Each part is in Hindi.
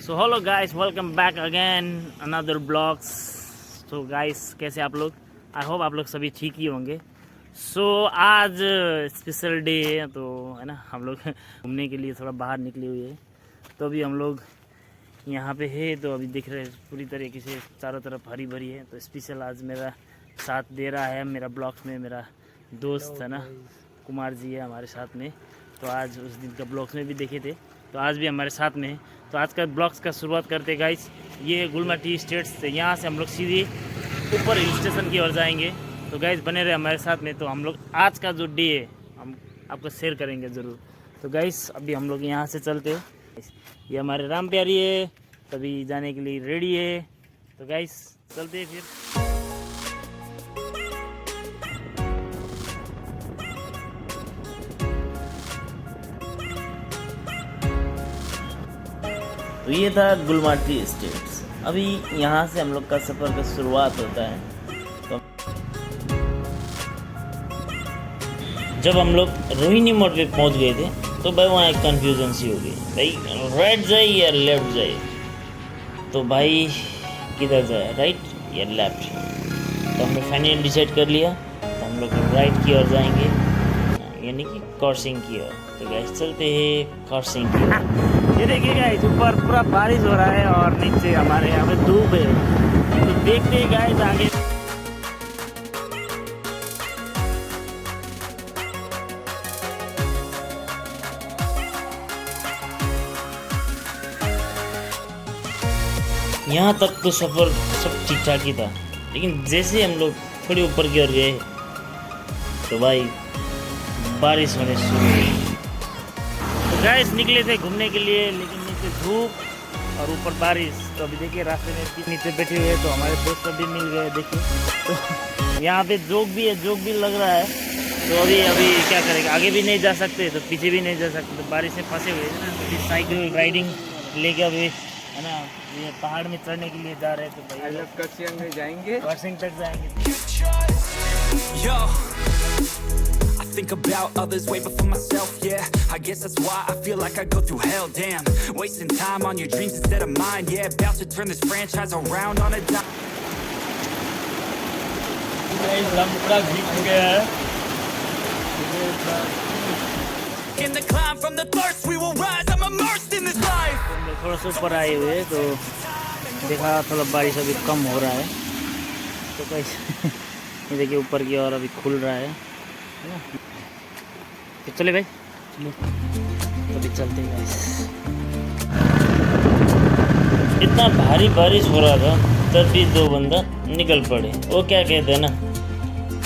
So hello guys, welcome back again another blogs. So guys, कैसे आप लोग? आई होप आप लोग सभी ठीक ही होंगे। सो आज स्पेशल डे है, तो है ना, हम लोग घूमने के लिए थोड़ा बाहर निकले हुए हैं। तो अभी हम लोग यहाँ पे है, तो अभी दिख रहे पूरी तरीके से चारों तरफ हरी भरी है। तो स्पेशल आज मेरा साथ दे रहा है मेरा ब्लॉग्स में मेरा दोस्त है ना, कुमार जी है हमारे साथ में। तो आज उस दिन का ब्लॉग्स में भी देखे थे, तो आज भी हमारे साथ में है। तो आज का ब्लॉग्स का शुरुआत करते गाइस। ये गुलमा टी स्टेट्स से, यहाँ से हम लोग सीधे ऊपर हिल स्टेशन की ओर जाएंगे। तो गाइस बने रहे हमारे साथ में। तो हम लोग आज का जो डे है हम आपको शेयर करेंगे ज़रूर। तो गाइस अभी हम लोग यहाँ से चलते हैं। ये हमारे राम प्यारी है, तभी जाने के लिए रेडी है। तो गाइस चलते हैं फिर। तो ये था गुलमा टी स्टेट्स। अभी यहाँ से हम लोग का सफ़र का शुरुआत होता है। तो जब हम लोग रोहिणी मोड़ पे पहुँच गए थे, तो भाई वहाँ एक कन्फ्यूजन सी हो गई, भाई राइट जाए या लेफ्ट जाए। तो भाई किधर जाए, राइट या लेफ्ट? तो हमने फाइनली डिसाइड कर लिया, तो हम लोग राइट की ओर जाएंगे, यानी कि कुर्सेओंग की ओर। तो गाइस चलते हैं कुर्सेओंग की ओर। ये देखिए गाइस, ऊपर पूरा बारिश हो रहा है और नीचे हमारे यहाँ पे धूप है। तो देखते हैं गाइस आगे। यहाँ तक तो सफ़र सब ठीक ठाक ही था, लेकिन जैसे हम लोग थोड़ी ऊपर की ओर गए, तो भाई बारिश होने शुरू हुई। तो गाइस निकले थे घूमने के लिए, लेकिन नीचे धूप और ऊपर बारिश। तो अभी देखिए रास्ते में नीचे बैठे हुए हैं, तो हमारे दोस्त भी मिल गए। देखिए तो यहाँ पे जोक भी है, जोक भी लग रहा है। तो अभी क्या करेंगे, आगे भी नहीं जा सकते तो पीछे भी नहीं जा सकते। तो बारिश से फंसे हुए हैं ना, तो अभी साइकिल राइडिंग लेके अभी है ना, ये पहाड़ में चढ़ने के लिए जा रहे हैं। तो भाई कुर्सेओंग में जाएंगे, कुर्सेओंग तक जाएंगे। Yo, I think about others way before myself, yeah. I guess that's why I feel like I go through hell, damn. Wasting time on your dreams instead of mine, yeah. About to turn this franchise around on a dime. पूरा भीग गया है। In the climb from the thirst, we will rise. I'm immersed in this life. थोड़ा सा ऊपर आए हुए, तो देखा थोड़ा बारिश अभी कम हो रहा है। तो कैसे ये देखिए ऊपर की ओर अभी खुल रहा है ना। तो चले भाई, तो अभी चलते हैं गाइस। इतना भारी बारिश हो रहा था, तब भी दो बंदा निकल पड़े। वो क्या कहते हैं ना,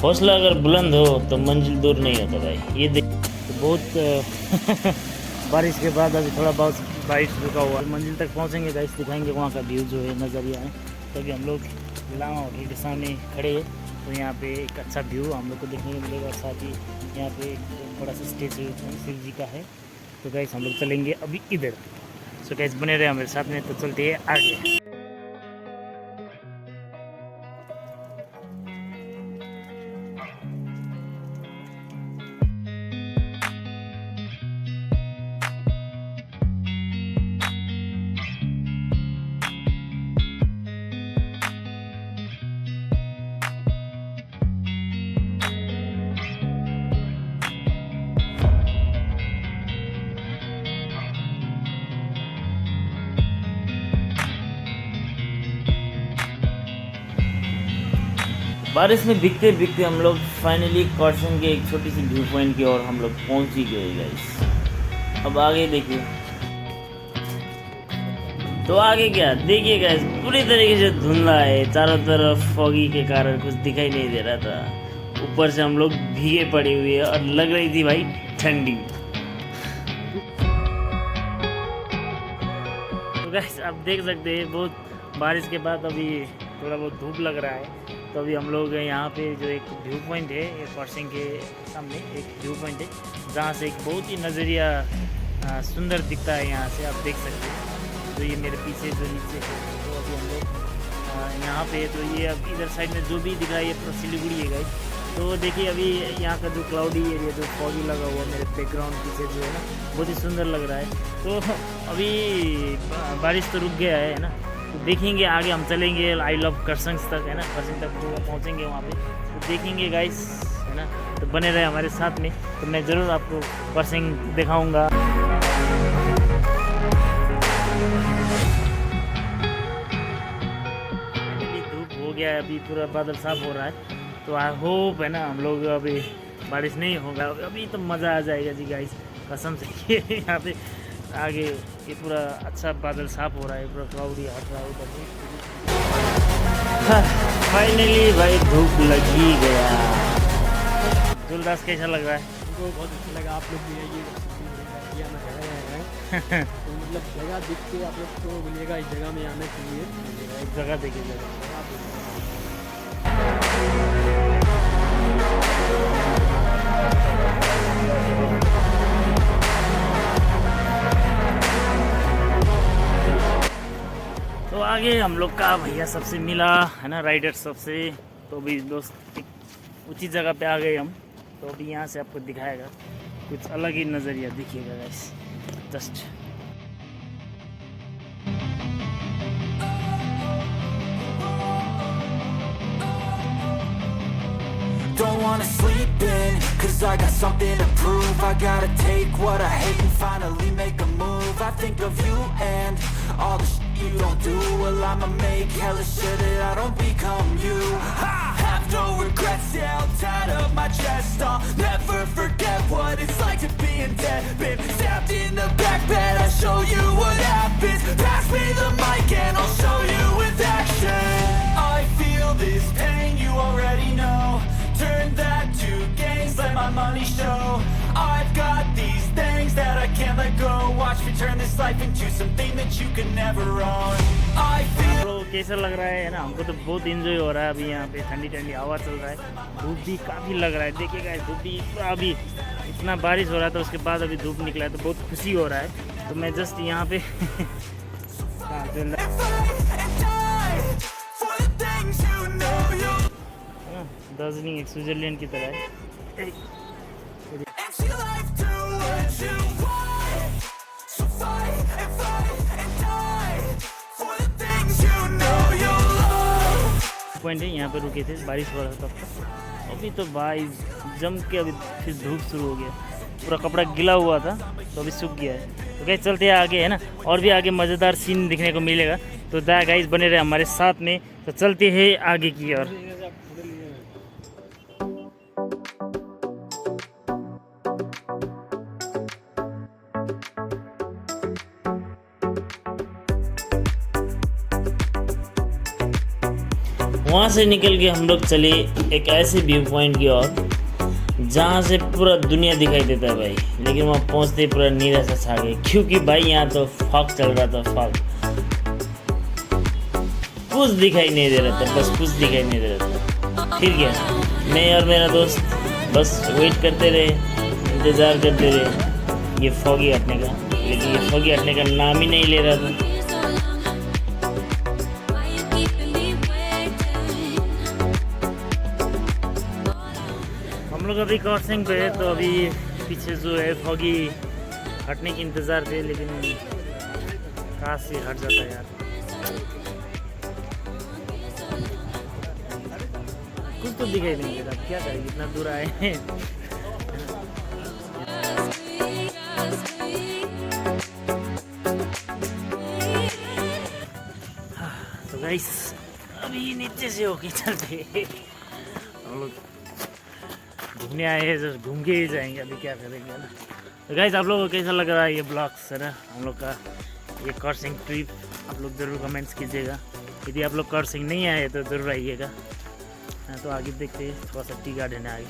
हौसला अगर बुलंद हो तो मंजिल दूर नहीं होता भाई। ये देख तो बहुत बारिश के बाद अभी थोड़ा बहुत बारिश रुका हुआ, मंजिल तक पहुंचेंगे गाइस, दिखाएंगे वहाँ का व्यू जो है, नज़रिया है। तभी हम लोग लामा होटल के सामने खड़े हैं। तो यहाँ पे एक अच्छा व्यू हम लोग को देखने को मिलेगा, और साथ ही यहाँ पे एक बड़ा सा स्टेचू शिव जी का है। तो गाइस हम लोग चलेंगे अभी इधर। सो गाइस बने रहे हमारे साथ में, तो चलते हैं आगे। बारिश में भीगते भीगते हम लोग फाइनली कुर्सेओंग के एक छोटी सी व्यू पॉइंट की ओर हम लोग पहुंच ही गए गाइस। अब आगे देखिए, तो आगे क्या देखिए गाइस, पूरी तरीके से धुंधला है, चारों तरफ फॉगी के कारण कुछ दिखाई नहीं दे रहा था। ऊपर से हम लोग भीगे पड़े हुए और लग रही थी भाई ठंडी। तो गाइस आप देख सकते हैं, बहुत बारिश के बाद अभी थोड़ा बहुत धूप लग रहा है। तो अभी हम लोग यहाँ पे जो एक व्यू पॉइंट है, ये कुर्सेओंग के सामने एक व्यू पॉइंट है, जहाँ से एक बहुत ही नज़रिया सुंदर दिखता है। यहाँ से आप देख सकते हैं। तो ये मेरे पीछे जो नीचे है, तो अभी हम लोग यहाँ पे, तो ये अब इधर साइड में जो भी दिख रहा है ये पूरा सिलीगुड़ी है गाइस। तो देखिए अभी यहाँ का जो क्लाउडी एरिया जो फॉगी लगा हुआ मेरे बैकग्राउंड पीछे जो है ना बहुत ही सुंदर लग रहा है। तो अभी बारिश तो रुक गया है ना, तो देखेंगे आगे हम चलेंगे आई लव करसंग तक है ना, करसंग तक तो पहुँचेंगे वहाँ पे, तो देखेंगे गाइस है ना। तो बने रहे हमारे साथ में, तो मैं ज़रूर आपको करसंग दिखाऊँगा। हो गया है, अभी पूरा बादल साफ हो रहा है, तो आई होप है ना हम लोग अभी बारिश नहीं होगा, अभी तो मज़ा आ जाएगा जी गाइस कसम से। यहाँ पे आगे ये पूरा अच्छा बादल साफ हो रहा है, पूरा क्लाउडी हट रहा है उधर। फाइनली भाई धूप लग ही गया। जुलदास कैसा लग रहा है? हमको बहुत अच्छा लगा, आप लोग भी आइए तो मतलब जगह देख के आप लोग को मिलेगा, इस जगह में आना चाहिए। एक जगह देखिए जगह। तो आगे हम लोग का भैया सबसे मिला है ना, राइडर सबसे। तो अभी दोस्त एक ऊंची जगह पे आ गए हम, तो अभी यहाँ से आपको दिखाएगा कुछ अलग ही नज़रिया दिखिएगा guys just. Don't wanna sleep in, cause I got something to prove. I gotta take what I hate and finally make a move. I think of you and all the shit you don't do. Well, I'ma make hella sure that I don't become you. I have no regrets, yeah, I'll tie up my chest. I'll never forget what it's like to be in debt. Been stabbed in the back bed, I'll show you what happens. Pass me the mic and I'll show you with action. I feel this pain, you already know. Turn that to gains, let my money show. I've got these things that I can't let go. Watch me turn this life into something that you can never own. I feel तो कैसा लग रहा है ना, हमको तो बहुत एंजॉय हो रहा है। अभी यहाँ पे ठंडी ठंडी हवा चल रहा है, धूप भी काफ़ी लग रहा है। देखिएगा धूप भी पूरा, अभी इतना बारिश हो रहा था उसके बाद अभी धूप निकला है, तो बहुत खुशी हो रहा है। तो मैं जस्ट यहाँ पे दार्जिलिंग एक स्विट्जरलैंड की तरह है। पॉइंट है यहाँ पे रुके थे, बारिश हो रहा था तब तक। अभी तो भाई जम के अभी फिर धूप शुरू हो गया, पूरा कपड़ा गिला हुआ था तो अभी सूख गया है। तो गाइस चलते हैं आगे है ना, और भी आगे मज़ेदार सीन दिखने को मिलेगा। तो गाइस बने रहे हमारे साथ में, तो चलते हैं आगे की ओर। वहाँ से निकल के हम लोग चले एक ऐसे व्यू पॉइंट की ओर जहाँ से पूरा दुनिया दिखाई देता है भाई, लेकिन वहाँ पहुँचते पूरा नीरा सा छा गए, क्योंकि भाई यहाँ तो फॉग चल रहा था। फॉग कुछ दिखाई नहीं दे रहा था, बस कुछ दिखाई नहीं दे रहा था। फिर क्या, मैं और मेरा दोस्त बस वेट करते रहे, इंतज़ार करते रहे ये फॉगी हटने का, लेकिन ये फॉगी हटने का नाम ही नहीं ले रहा था। हम लोग अभी क्रॉसिंग पे है, तो अभी पीछे जो है फॉगी हटने की इंतज़ार थे, लेकिन कहाँ से हट जाता है यार। कुछ तो दिखाई नहीं दे रहा, क्या करें, इतना दूर आए हैं। तो गाइस अभी नीचे से होके चलते हम लोग, घूमने आए हैं, जस्ट घूम के ही जाएंगे, अभी क्या करेंगे ना। तो गाइस आप लोगों को कैसा लग रहा है ये ब्लॉग्स है ना, हम लोग का ये क्रॉसिंग ट्रिप, आप लोग ज़रूर कमेंट्स कीजिएगा। यदि आप लोग क्रॉसिंग नहीं आए तो ज़रूर आइएगा। तो आगे देखते हैं, थोड़ा सा टी गार्डन है आगे।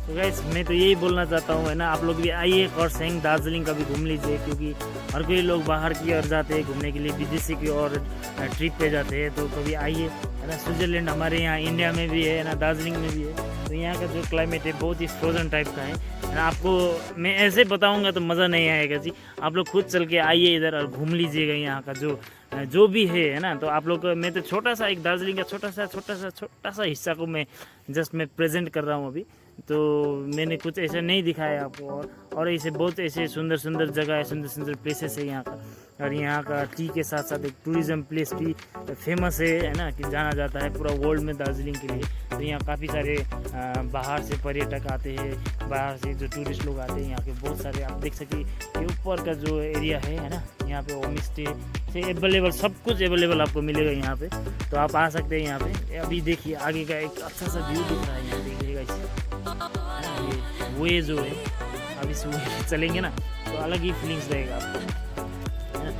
तो गाइस मैं तो यही बोलना चाहता हूँ है ना, आप लोग भी आइए क्रॉसिंग दार्जिलिंग का भी घूम लीजिए, क्योंकि हर कोई लोग बाहर की ओर जाते हैं घूमने के लिए, विदेशी की ओर ट्रिप पे जाते हैं। तो कभी आइए, है ना। स्विट्ज़रलैंड हमारे यहाँ इंडिया में भी है ना, दार्जिलिंग में भी है। तो यहाँ का जो क्लाइमेट है बहुत ही फ्रोजन टाइप का है ना। आपको मैं ऐसे बताऊँगा तो मज़ा नहीं आएगा जी। आप लोग खुद चल के आइए इधर और घूम लीजिएगा यहाँ का जो भी है ना। तो आप लोग, मैं तो छोटा सा एक दार्जिलिंग का छोटा सा हिस्सा को मैं प्रेजेंट कर रहा हूँ अभी। तो मैंने कुछ ऐसा नहीं दिखाया आपको, और ऐसे बहुत ऐसे सुंदर सुंदर जगह है, सुंदर सुंदर प्लेसेस है यहाँ का। और यहाँ का टी के साथ साथ एक टूरिज़्म प्लेस भी फेमस है ना, कि जाना जाता है पूरा वर्ल्ड में दार्जिलिंग के लिए। तो यहाँ काफ़ी सारे बाहर से पर्यटक आते हैं, बाहर से जो टूरिस्ट लोग आते हैं यहाँ के बहुत सारे। आप देख सकते कि ऊपर का जो एरिया है ना, यहाँ पे होम स्टे से अवेलेबल, सब कुछ अवेलेबल आपको मिलेगा यहाँ पे। तो आप आ सकते हैं यहाँ पे। अभी देखिए आगे का एक अच्छा सा व्यू दिख रहा है, यहाँ देखिएगा इसे, ये जो है। अब इस वे पे चलेंगे ना तो अलग ही फीलिंग्स रहेगा आपको, है ना।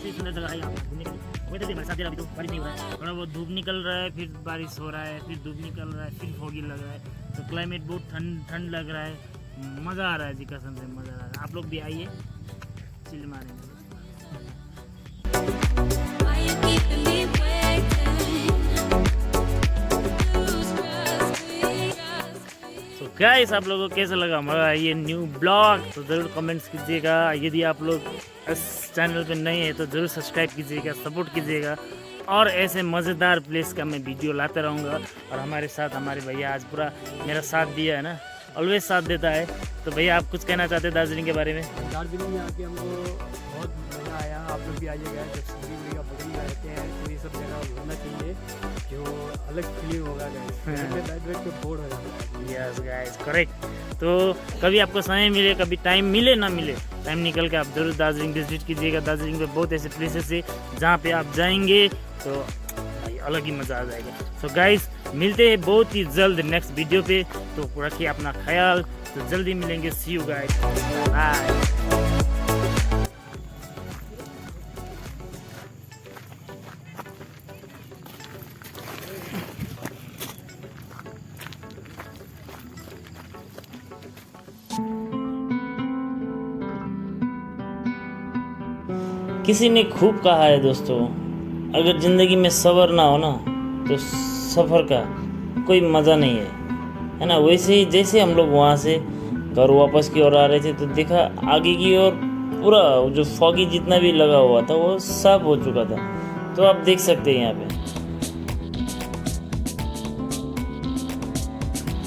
सुंदर जगह है यहाँ घूमने के लिए। वैसे हमारे साथ अभी तो बारिश नहीं हो रहा है, थोड़ा बहुत धूप निकल रहा है, फिर बारिश हो रहा है, फिर धूप निकल रहा है, फिर फॉगी लग रहा है। तो क्लाइमेट बहुत ठंड लग रहा है, मज़ा आ रहा है जी, कसम से मज़ा आ रहा है। आप लोग भी आइए, चिल मारेंगे। तो गाइस, आप लोगों को कैसा लगा हमारा ये न्यू ब्लॉग? तो ज़रूर कमेंट्स कीजिएगा। यदि आप लोग इस चैनल पे नए हैं तो ज़रूर सब्सक्राइब कीजिएगा, सपोर्ट कीजिएगा। और ऐसे मज़ेदार प्लेस का मैं वीडियो लाता रहूँगा। और हमारे साथ हमारे भैया आज पूरा मेरा साथ दिया है ना, ऑलवेज साथ देता है। तो भैया आप कुछ कहना चाहते हैं दार्जिलिंग के बारे में? दार्जिलिंग में आके हमको बहुत मज़ा आया। आप लोग भी आइएगा, जब सिटी का बगल में रहते हैं तो ये सब जगह घूमना चाहिए, जो अलग फीलिंग होगा। बैठ बोर हो जाता है। Yes guys, correct. तो कभी आपको समय मिले, कभी टाइम मिले ना मिले, टाइम निकल के आप जरूर दार्जिलिंग विजिट कीजिएगा। दार्जिलिंग में बहुत ऐसे प्लेसेस है जहाँ पे आप जाएंगे तो अलग ही मज़ा आ जाएगा। सो गाइस, मिलते हैं बहुत ही जल्द नेक्स्ट वीडियो पे। तो रखिए अपना ख्याल, तो जल्दी मिलेंगे। सी यू गाइस, बाय। किसी ने खूब कहा है दोस्तों, अगर ज़िंदगी में सब्र ना हो ना तो सफ़र का कोई मज़ा नहीं है ना। वैसे ही जैसे हम लोग वहाँ से घर वापस की ओर आ रहे थे तो देखा आगे की ओर पूरा जो फॉगी जितना भी लगा हुआ था वो साफ हो चुका था। तो आप देख सकते हैं यहाँ पे।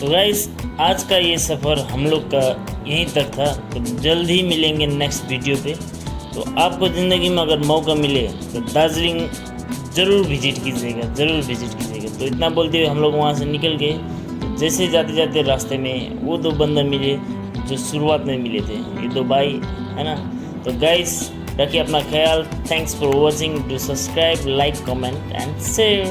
तो गाइस, आज का ये सफ़र हम लोग का यहीं तक था। तो जल्द ही मिलेंगे नेक्स्ट वीडियो पे। तो आपको ज़िंदगी में अगर मौका मिले तो दार्जिलिंग ज़रूर विजिट कीजिएगा, ज़रूर विजिट कीजिएगा। तो इतना बोलते हुए हम लोग वहाँ से निकल गए। तो जैसे जाते जाते रास्ते में वो दो बंदर मिले जो शुरुआत में मिले थे, ये दो भाई, है ना। तो गाइस, रखिए अपना ख्याल। Thanks for watching. Do subscribe, like, comment and share.